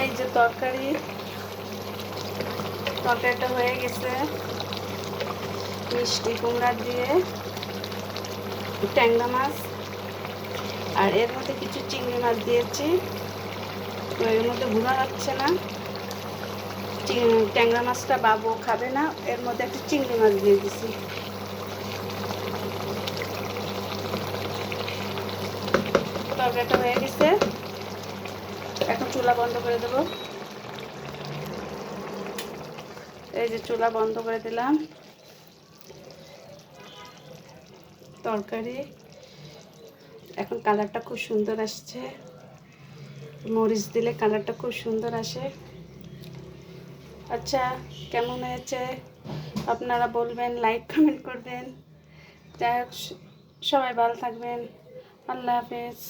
এই যে তরকারিটা হয়ে গেছে মিষ্টি কুমড়া দিয়ে ট্যাংরা মাছ, আর এর মধ্যে কিছু চিংড়ি মাছ দিয়েছি। তো এর মধ্যে বোঝা যাচ্ছে না, ট্যাংরা মাছটা বাবু খাবে না, এর মধ্যে একটা চিংড়ি মাছ দিয়ে দিছি। তরকারিটা হয়ে গেছে, এখন চুলা বন্ধ করে দেব। এই যে চুলা বন্ধ করে দিলাম। তরকারি এখন কালারটা খুব সুন্দর আসছে, মরিচ দিলে কালারটা খুব সুন্দর আসে। আচ্ছা, কেমন হয়েছে আপনারা বলবেন, লাইক কমেন্ট করবেন। যাই হোক, সবাই ভালো থাকবেন। আল্লাহ হাফেজ।